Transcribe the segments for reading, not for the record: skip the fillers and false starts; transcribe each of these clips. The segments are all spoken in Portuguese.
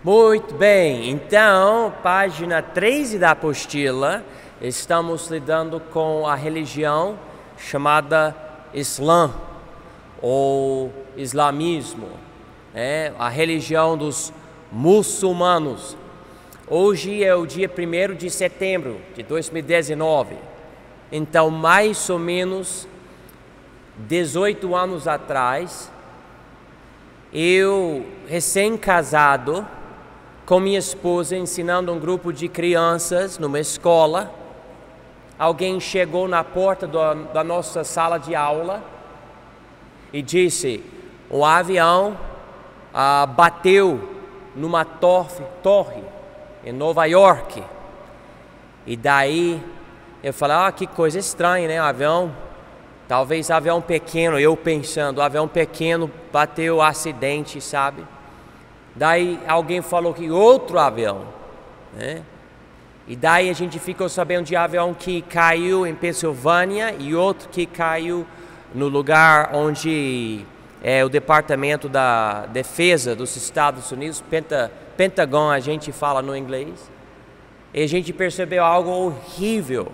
Muito bem, então, página 13 da apostila, estamos lidando com a religião chamada Islã, ou islamismo, a religião dos muçulmanos. Hoje é o dia 1º de setembro de 2019, então mais ou menos 18 anos atrás, eu, recém-casado, com minha esposa, ensinando um grupo de crianças numa escola, alguém chegou na porta da nossa sala de aula e disse: um avião bateu numa torre em Nova York. E daí eu falei: que coisa estranha, né? Talvez avião pequeno, eu pensando, avião pequeno bateu, acidente, sabe? Daí alguém falou que outro avião, né? E daí a gente ficou sabendo de avião que caiu em Pensilvânia e outro que caiu no lugar onde é o Departamento da Defesa dos Estados Unidos, Pentagon a gente fala no inglês. E a gente percebeu algo horrível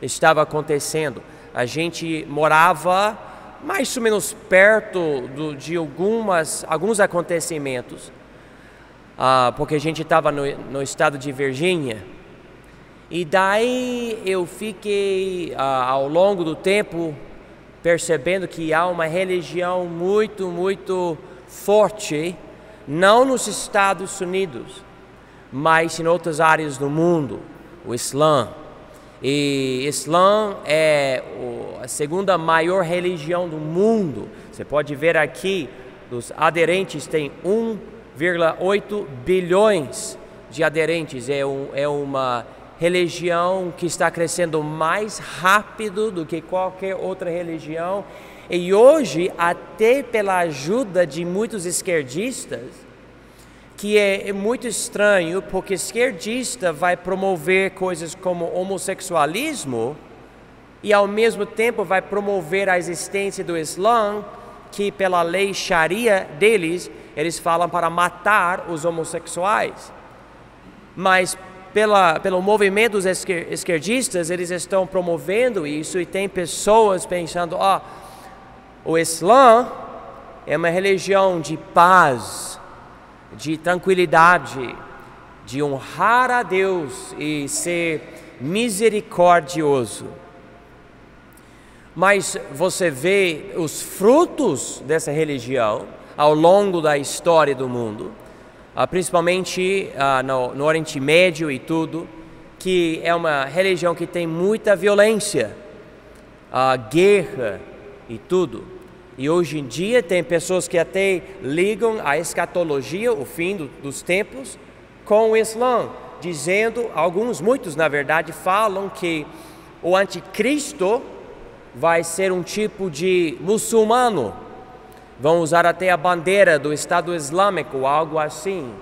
estava acontecendo. A gente morava mais ou menos perto de alguns acontecimentos, porque a gente estava no estado de Virgínia. E daí eu fiquei, ao longo do tempo, percebendo que há uma religião muito, muito forte, não nos Estados Unidos, mas em outras áreas do mundo, o Islã. E Islã é a segunda maior religião do mundo. Você pode ver aqui, os aderentes têm 1,8 bilhões de aderentes. É uma religião que está crescendo mais rápido do que qualquer outra religião. E hoje, até pela ajuda de muitos esquerdistas, que é muito estranho, porque esquerdista vai promover coisas como homossexualismo e ao mesmo tempo vai promover a existência do Islã, que pela lei Sharia deles, eles falam para matar os homossexuais. Mas pelo movimento dos esquerdistas, eles estão promovendo isso e tem pessoas pensando: o Islã é uma religião de paz, de tranquilidade, de honrar a Deus e ser misericordioso. Mas você vê os frutos dessa religião ao longo da história do mundo, principalmente no Oriente Médio e tudo, que é uma religião que tem muita violência, guerra e tudo. E hoje em dia tem pessoas que até ligam a escatologia, o fim dos tempos, com o Islã, dizendo, muitos na verdade, falam que o anticristo vai ser um tipo de muçulmano. Vão usar até a bandeira do Estado Islâmico, algo assim,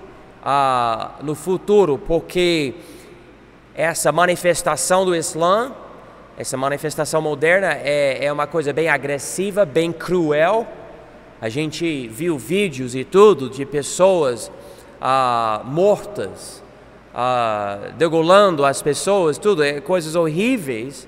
no futuro, porque essa manifestação do Islã, essa manifestação moderna é uma coisa bem agressiva, bem cruel. A gente viu vídeos e tudo de pessoas mortas, degolando as pessoas, tudo, coisas horríveis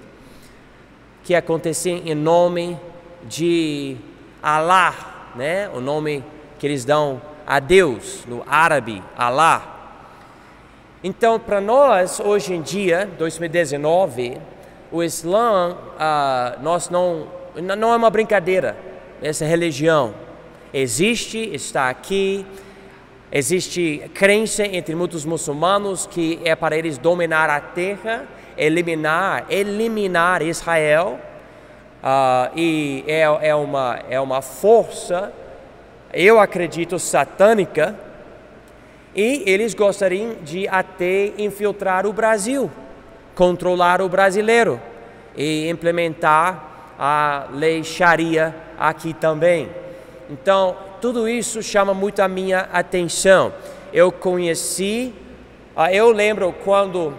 que acontecem em nome de Allah, né? O nome que eles dão a Deus, no árabe, Allah. Então, para nós, hoje em dia, 2019, o Islã, não é uma brincadeira, essa religião existe, está aqui, existe crença entre muitos muçulmanos que é para eles dominar a terra, eliminar Israel, e é uma força, eu acredito, satânica, e eles gostariam de até infiltrar o Brasil, controlar o brasileiro e implementar a lei Sharia aqui também. Então, tudo isso chama muito a minha atenção. Eu lembro quando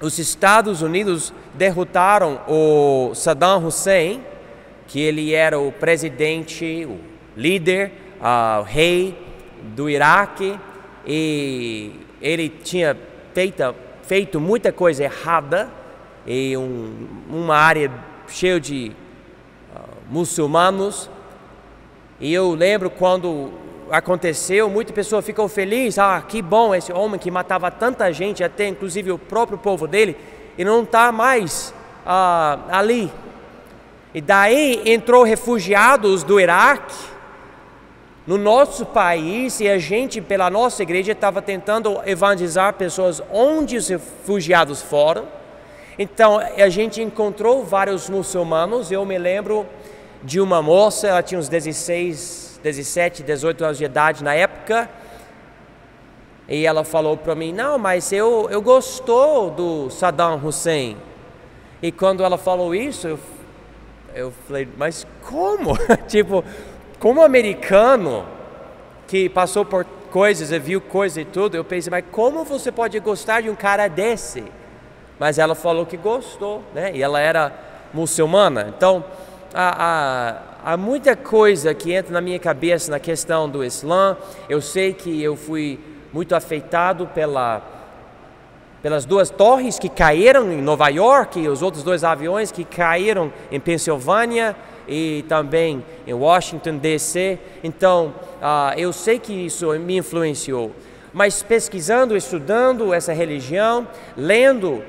os Estados Unidos derrotaram o Saddam Hussein, que ele era o presidente, o líder, o rei do Iraque, e ele tinha feito muita coisa errada em uma área cheia de muçulmanos. E eu lembro quando aconteceu, muita pessoa ficou feliz, que bom, esse homem que matava tanta gente, até inclusive o próprio povo dele, e não está mais ali. E daí entrou refugiados do Iraque no nosso país, e a gente, pela nossa igreja, estava tentando evangelizar pessoas onde os refugiados foram. Então a gente encontrou vários muçulmanos. Eu me lembro de uma moça, ela tinha uns 16, 17, 18 anos de idade na época, e ela falou para mim, não, mas eu gostou do Saddam Hussein. E quando ela falou isso, eu falei, mas como? Tipo, como americano que passou por coisas e viu coisas e tudo, eu pensei, mas como você pode gostar de um cara desse? Mas ela falou que gostou, né? E ela era muçulmana. Então, há muita coisa que entra na minha cabeça na questão do Islã. Eu sei que eu fui muito afetado pelas duas torres que caíram em Nova York e os outros dois aviões que caíram em Pensilvânia e também em Washington, D.C. Então, eu sei que isso me influenciou. Mas pesquisando, estudando essa religião, lendo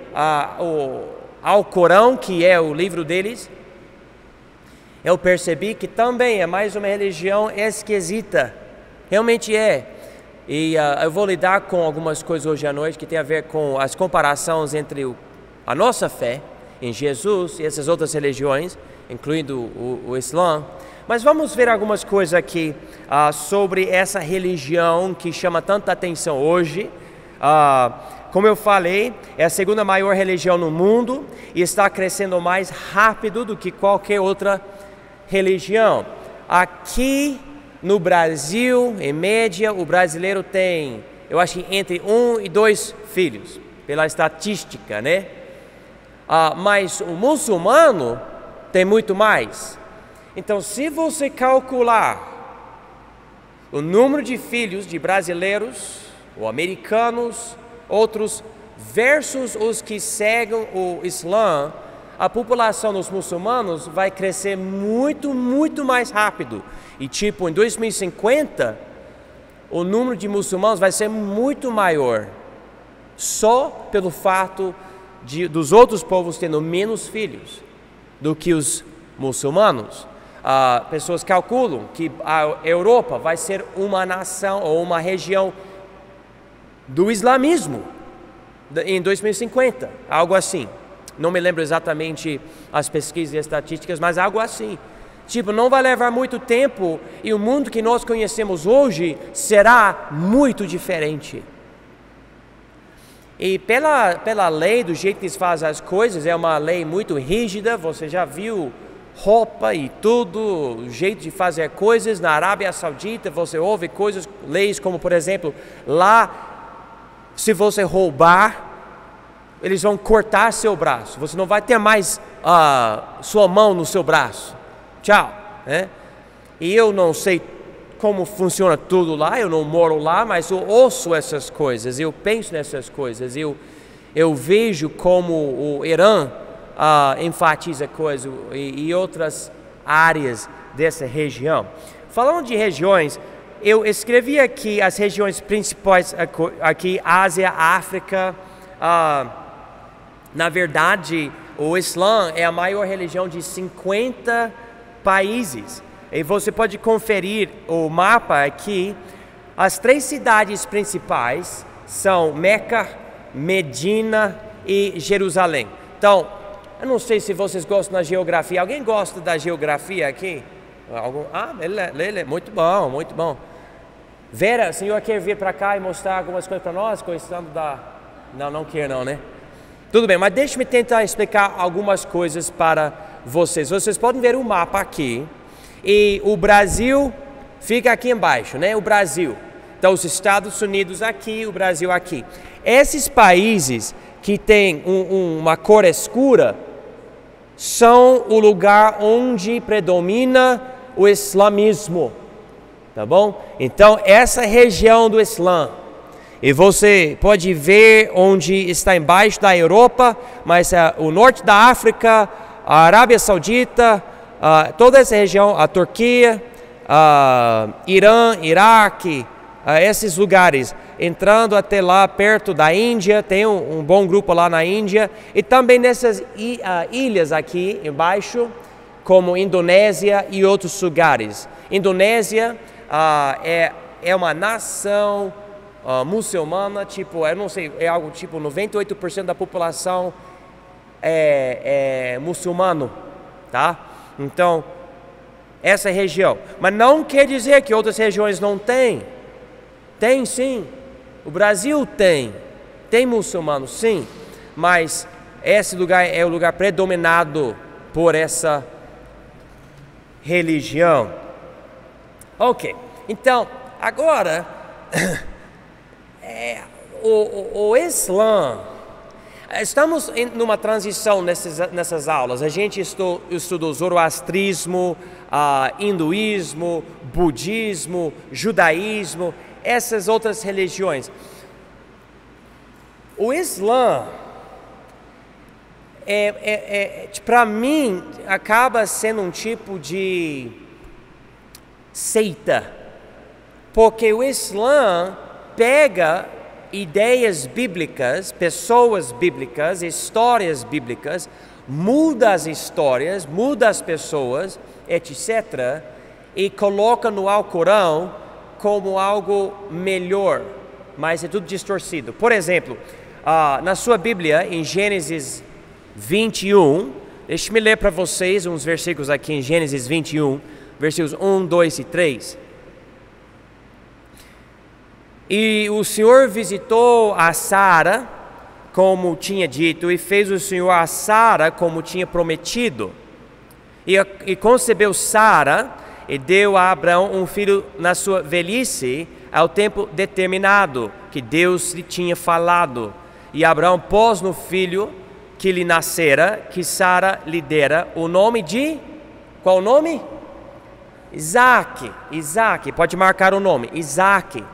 o Alcorão, que é o livro deles, eu percebi que também é mais uma religião esquisita. Realmente é. E eu vou lidar com algumas coisas hoje à noite que tem a ver com as comparações entre a nossa fé em Jesus e essas outras religiões, incluindo o Islã. Mas vamos ver algumas coisas aqui sobre essa religião que chama tanta atenção hoje. Como eu falei, é a segunda maior religião no mundo e está crescendo mais rápido do que qualquer outra religião. Aqui no Brasil, em média, o brasileiro tem, eu acho que entre 1 e 2 filhos, pela estatística, né? Mas o muçulmano tem muito mais. Então, se você calcular o número de filhos de brasileiros ou americanos, outros, versus os que seguem o Islã, a população dos muçulmanos vai crescer muito, muito mais rápido. E tipo, em 2050, o número de muçulmanos vai ser muito maior, só pelo fato dos outros povos tendo menos filhos do que os muçulmanos. Pessoas calculam que a Europa vai ser uma nação ou uma região do islamismo em 2050, algo assim. Não me lembro exatamente as pesquisas e estatísticas, mas algo assim. Tipo, não vai levar muito tempo e o mundo que nós conhecemos hoje será muito diferente. E pela lei, do jeito que eles fazem as coisas, é uma lei muito rígida. Você já viu roupa e tudo, o jeito de fazer coisas. Na Arábia Saudita você ouve coisas, leis como, por exemplo, lá, se você roubar, eles vão cortar seu braço. Você não vai ter mais sua mão no seu braço. Tchau, né? E eu não sei como funciona tudo lá, eu não moro lá, mas eu ouço essas coisas, eu penso nessas coisas, eu vejo como o Irã enfatiza coisas e outras áreas dessa região. Falando de regiões, eu escrevi aqui as regiões principais aqui, Ásia, África. Na verdade, o Islã é a maior religião de 50 países. E você pode conferir o mapa aqui. As 3 cidades principais são Meca, Medina e Jerusalém. Então, eu não sei se vocês gostam da geografia. Alguém gosta da geografia aqui? Ele muito bom, muito bom. Vera, a senhora quer vir para cá e mostrar algumas coisas para nós? Gostando da... Não quer não, né? Tudo bem, mas deixe-me tentar explicar algumas coisas para vocês. Vocês podem ver o mapa aqui. E o Brasil fica aqui embaixo, né? O Brasil. Então, os Estados Unidos aqui, o Brasil aqui. Esses países que têm uma cor escura são o lugar onde predomina o islamismo. Tá bom? Então, essa região do Islã. E você pode ver onde está embaixo da Europa, mas o norte da África, a Arábia Saudita, toda essa região, a Turquia, Irã, Iraque, esses lugares, entrando até lá perto da Índia, tem um bom grupo lá na Índia, e também nessas ilhas aqui embaixo, como Indonésia e outros lugares. Indonésia é uma nação muçulmana, tipo, eu não sei, é algo tipo 98% da população é muçulmano, tá? Então, essa região. Mas não quer dizer que outras regiões não têm. Tem sim. O Brasil tem muçulmanos, sim. Mas esse lugar é o lugar predominado por essa religião. Ok, então, agora, o Islã, estamos numa transição nessas aulas. A gente estudou zoroastrismo, hinduísmo, budismo, judaísmo, essas outras religiões. O Islã, para mim, acaba sendo um tipo de seita, porque o Islã pega ideias bíblicas, pessoas bíblicas, histórias bíblicas, muda as histórias, muda as pessoas, etc., e coloca no Alcorão como algo melhor, mas é tudo distorcido. Por exemplo, na sua Bíblia, em Gênesis 21, deixe-me ler para vocês uns versículos aqui em Gênesis 21, versículos 1, 2 e 3. E o Senhor visitou a Sara, como tinha dito, e fez o Senhor a Sara como tinha prometido. E concebeu Sara, e deu a Abraão um filho na sua velhice, ao tempo determinado, que Deus lhe tinha falado. E Abraão pôs no filho que lhe nascera, que Sara lhe dera, o nome de... Qual o nome? Isaac. Isaac, pode marcar o nome, Isaac.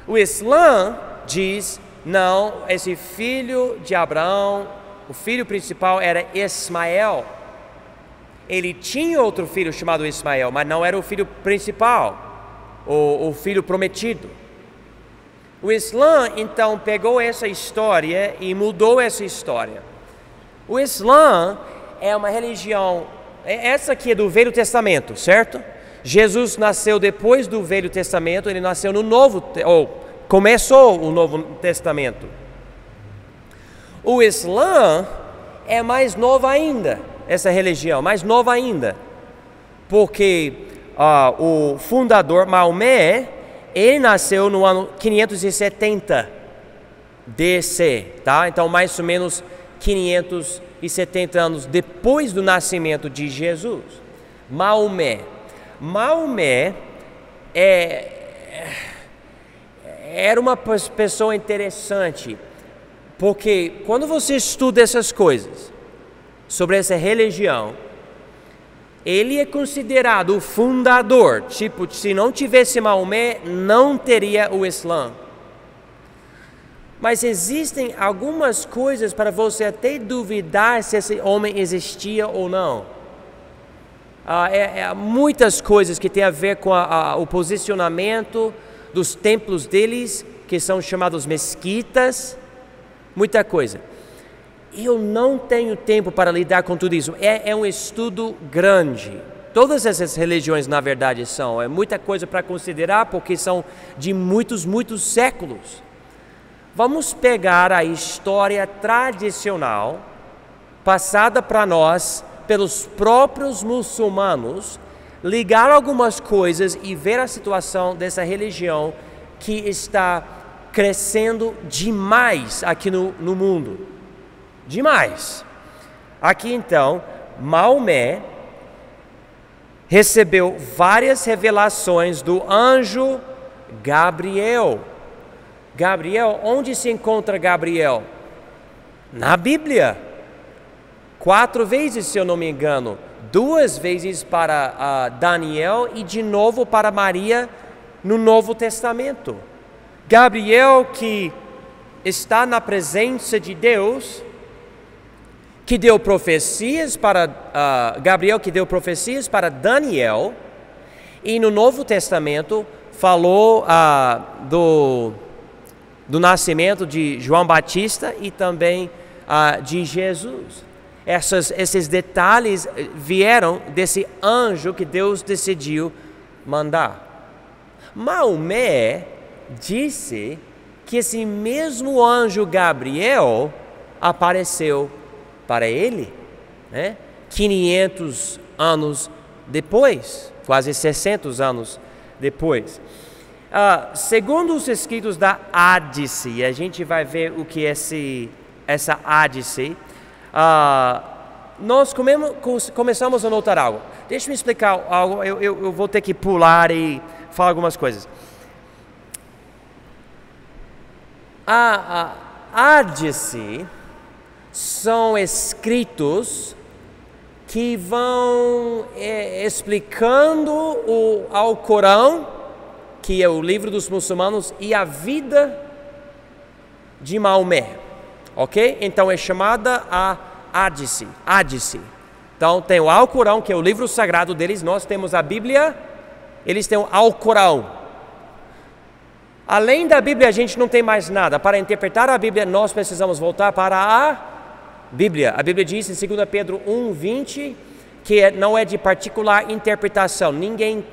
O Islã diz, não, esse filho de Abraão, o filho principal era Ismael. Ele tinha outro filho chamado Ismael, mas não era o filho principal, o filho prometido. O Islã, então, pegou essa história e mudou essa história. O Islã é uma religião, essa aqui é do Velho Testamento, certo? Jesus nasceu depois do Velho Testamento, ele nasceu no Novo, ou começou o Novo Testamento. O Islã é mais novo ainda, essa religião, mais nova ainda, porque o fundador Maomé, ele nasceu no ano 570 DC, tá? Então mais ou menos 570 anos depois do nascimento de Jesus. Maomé era uma pessoa interessante, porque quando você estuda essas coisas sobre essa religião, ele é considerado o fundador. Tipo, se não tivesse Maomé, não teria o Islã. Mas existem algumas coisas para você até duvidar se esse homem existia ou não. Muitas coisas que tem a ver com o posicionamento dos templos deles, que são chamados mesquitas, muita coisa. Eu não tenho tempo para lidar com tudo isso. É um estudo grande. Todas essas religiões, na verdade, é muita coisa para considerar, porque são de muitos séculos. Vamos pegar a história tradicional, passada para nós pelos próprios muçulmanos, ligar algumas coisas e ver a situação dessa religião que está crescendo demais aqui no mundo. Demais. Aqui então, Maomé recebeu várias revelações do anjo Gabriel. Gabriel, onde se encontra Gabriel? Na Bíblia. 4 vezes, se eu não me engano. 2 vezes para Daniel e de novo para Maria no Novo Testamento. Gabriel, que está na presença de Deus, que deu profecias para Gabriel, que deu profecias para Daniel, e no Novo Testamento falou do nascimento de João Batista e também de Jesus. Esses detalhes vieram desse anjo que Deus decidiu mandar. Maomé disse que esse mesmo anjo Gabriel apareceu para ele, 500 anos depois, quase 600 anos depois. Segundo os escritos da Ádice, a gente vai ver o que é essa Ádice, nós começamos a notar algo. Deixa eu me explicar algo, eu vou ter que pular e falar algumas coisas. A Ádice são escritos que vão explicando o Alcorão, que é o livro dos muçulmanos, e a vida de Maomé, ok? Então é chamada a Ádice. Então tem o Alcorão, que é o livro sagrado deles, nós temos a Bíblia, eles têm o Alcorão. Além da Bíblia, a gente não tem mais nada. Para interpretar a Bíblia, nós precisamos voltar para a Bíblia. A Bíblia diz em 2 Pedro 1:20 que não é de particular interpretação. Ninguém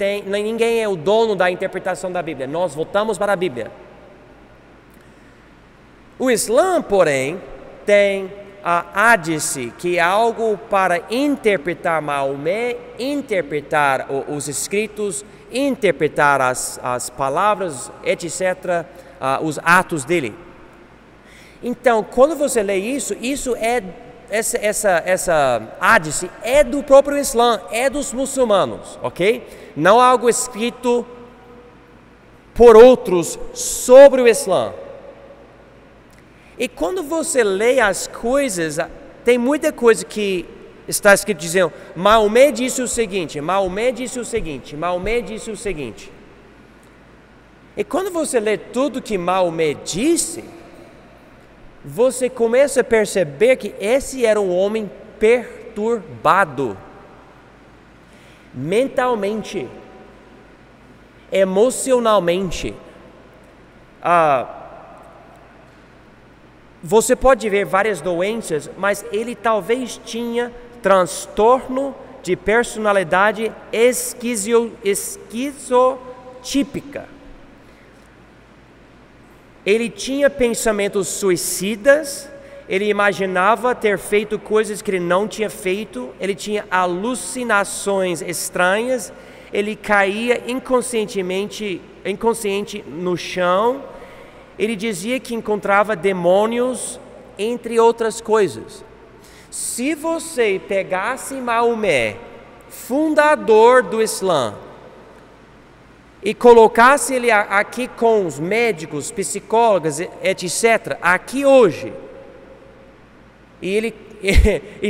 é o dono da interpretação da Bíblia. Nós voltamos para a Bíblia. O Islã, porém, tem a Ádice, que é algo para interpretar Maomé, interpretar os escritos, interpretar as palavras, etc., os atos dele. Então, quando você lê isso é essa Ádice é do próprio Islã, é dos muçulmanos, ok? Não algo escrito por outros sobre o Islã. E quando você lê as coisas, tem muita coisa que está escrito dizendo, Maomé disse o seguinte, Maomé disse o seguinte, Maomé disse o seguinte. E quando você lê tudo que Maomé disse, você começa a perceber que esse era um homem perturbado, mentalmente, emocionalmente. Você pode ver várias doenças, mas ele talvez tinha transtorno de personalidade esquizotípica. Ele tinha pensamentos suicidas, ele imaginava ter feito coisas que ele não tinha feito, ele tinha alucinações estranhas, ele caía inconsciente no chão, ele dizia que encontrava demônios, entre outras coisas. Se você pegasse Maomé, fundador do Islã, e colocasse ele aqui com os médicos, psicólogos, etc., aqui hoje, e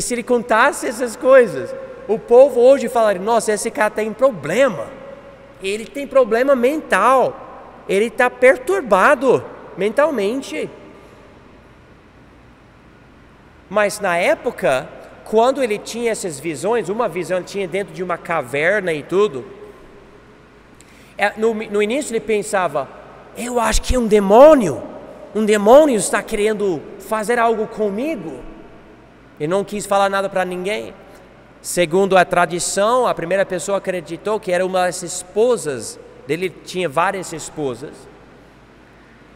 se ele contasse essas coisas, o povo hoje falaria, nossa, esse cara tem problema, ele tem problema mental, ele está perturbado mentalmente. Mas na época, quando ele tinha essas visões, uma visão tinha dentro de uma caverna e tudo, no início ele pensava, eu acho que um demônio está querendo fazer algo comigo. Ele não quis falar nada para ninguém. Segundo a tradição, a primeira pessoa acreditou que era uma das esposas dele, tinha várias esposas.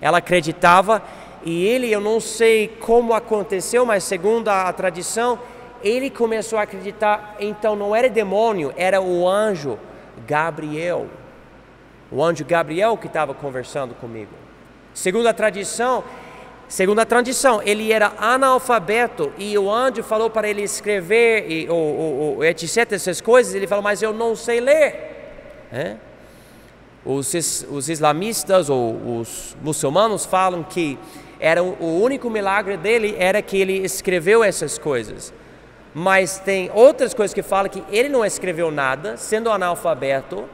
Ela acreditava, e ele, eu não sei como aconteceu, mas segundo a tradição, ele começou a acreditar, então não era demônio, era o anjo Gabriel. O anjo Gabriel que estava conversando comigo. Segundo a tradição, ele era analfabeto e o anjo falou para ele escrever, etc., essas coisas. Ele falou, mas eu não sei ler. Os islamistas ou os muçulmanos falam que o único milagre dele era que ele escreveu essas coisas. Mas tem outras coisas que falam que ele não escreveu nada, sendo analfabeto.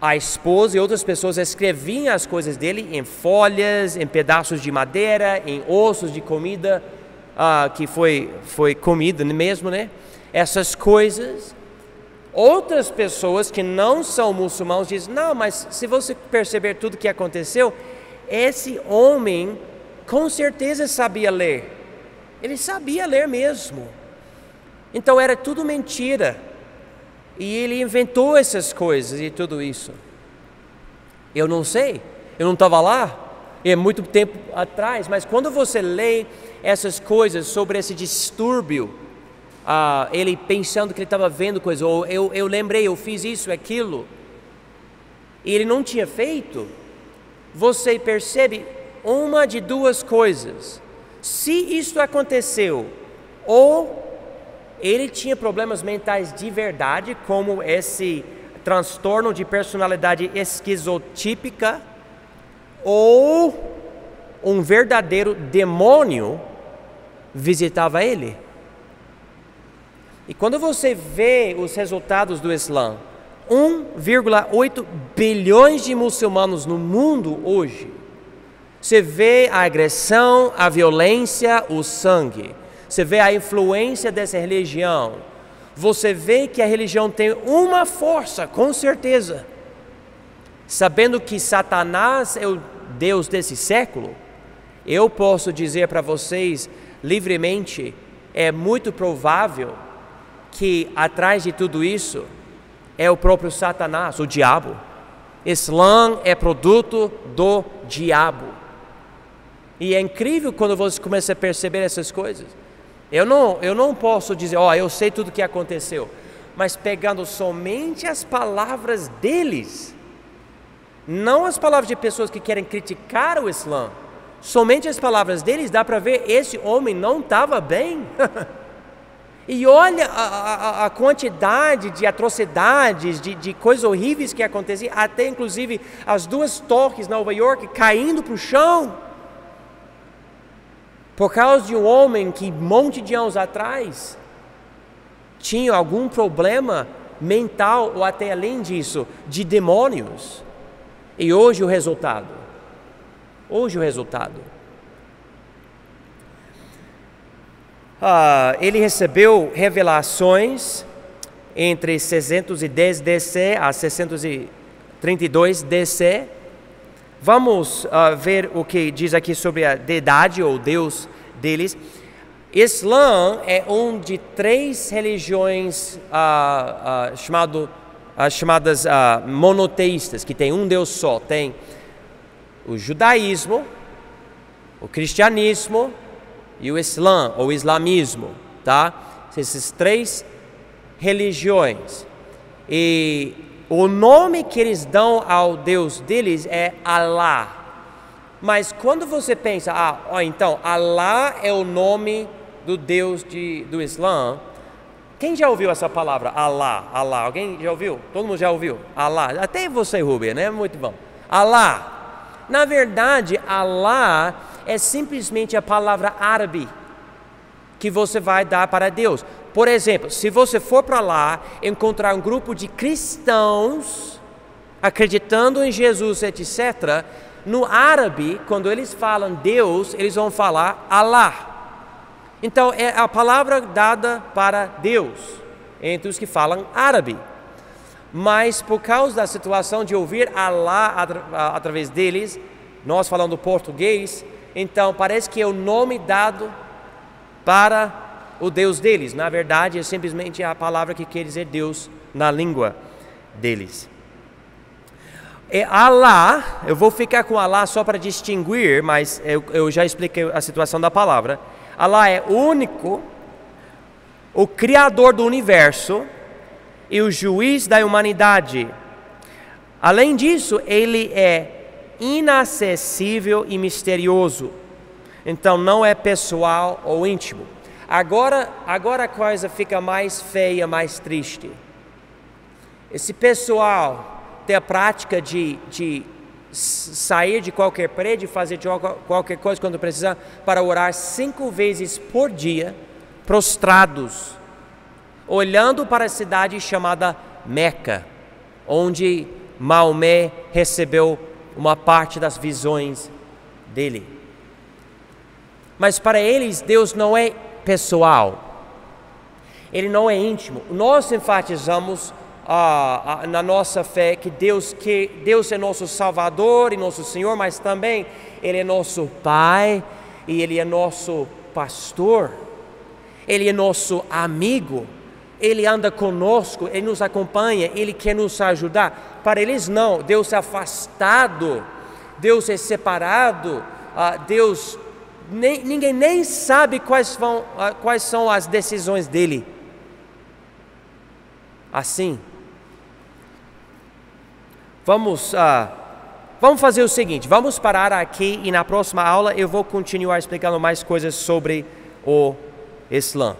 a esposa e outras pessoas escreviam as coisas dele em folhas, em pedaços de madeira, em ossos de comida que foi comida mesmo, né? Essas coisas. Outras pessoas que não são muçulmanos dizem, não, mas se você perceber tudo que aconteceu, esse homem com certeza sabia ler. Ele sabia ler mesmo. Então era tudo mentira. E ele inventou essas coisas e tudo isso. Eu não sei, eu não estava lá, é muito tempo atrás, mas quando você lê essas coisas sobre esse distúrbio, ele pensando que ele estava vendo coisas, ou eu lembrei, eu fiz isso, aquilo, e ele não tinha feito, você percebe uma de duas coisas. Se isso aconteceu, ou ele tinha problemas mentais de verdade, como esse transtorno de personalidade esquizotípica, ou um verdadeiro demônio visitava ele. E quando você vê os resultados do Islã, 1,8 bilhões de muçulmanos no mundo hoje, você vê a agressão, a violência, o sangue. Você vê a influência dessa religião. Você vê que a religião tem uma força, com certeza. Sabendo que Satanás é o Deus desse século, eu posso dizer para vocês livremente, é muito provável que atrás de tudo isso é o próprio Satanás, o diabo. Islã é produto do diabo. E é incrível quando você começa a perceber essas coisas. Eu não posso dizer, eu sei tudo o que aconteceu, mas pegando somente as palavras deles, não as palavras de pessoas que querem criticar o Islã, somente as palavras deles, dá para ver, esse homem não estava bem. E olha a quantidade de atrocidades, de coisas horríveis que aconteciam, até inclusive as 2 torres em Nova York caindo para o chão, por causa de um homem que um monte de anos atrás tinha algum problema mental ou até além disso, de demônios. E hoje o resultado. Ele recebeu revelações entre 610 DC a 632 DC. Vamos ver o que diz aqui sobre a deidade ou Deus deles. Islã é um de 3 religiões chamadas monoteístas, que tem um Deus só. Tem o judaísmo, o cristianismo e o Islã, ou islamismo, tá? Essas 3 religiões. E o nome que eles dão ao Deus deles é Allah. Mas quando você pensa, então, Allah é o nome do Deus do Islã. Quem já ouviu essa palavra? Allah. Alguém já ouviu? Todo mundo já ouviu? Allah. Até você, Rubem, né? Muito bom. Allah. Na verdade, Allah é simplesmente a palavra árabe que você vai dar para Deus. Por exemplo, se você for para lá, encontrar um grupo de cristãos acreditando em Jesus, etc., no árabe, quando eles falam Deus, eles vão falar Allah. Então, é a palavra dada para Deus, entre os que falam árabe. Mas por causa da situação de ouvir Allah através deles, nós falando português, então parece que é o nome dado para o Deus deles. Na verdade, é simplesmente a palavra que quer dizer Deus na língua deles. E Allah, eu vou ficar com Allah só para distinguir, mas eu já expliquei a situação da palavra. Allah é único, o Criador do universo e o juiz da humanidade. Além disso, ele é inacessível e misterioso. Então não é pessoal ou íntimo. Agora a coisa fica mais feia, mais triste. Esse pessoal tem a prática de sair de qualquer prédio, fazer qualquer coisa quando precisar, para orar 5 vezes por dia, prostrados, olhando para a cidade chamada Meca, onde Maomé recebeu uma parte das visões dele. Mas para eles, Deus não é pessoal. Ele não é íntimo. Nós enfatizamos na nossa fé que Deus é nosso Salvador e nosso Senhor, mas também Ele é nosso Pai e Ele é nosso pastor. Ele é nosso amigo. Ele anda conosco, Ele nos acompanha, Ele quer nos ajudar. Para eles não, Deus é afastado, Deus é separado, ninguém nem sabe quais são as decisões dele. Assim, vamos fazer o seguinte, vamos parar aqui e na próxima aula eu vou continuar explicando mais coisas sobre o Islã.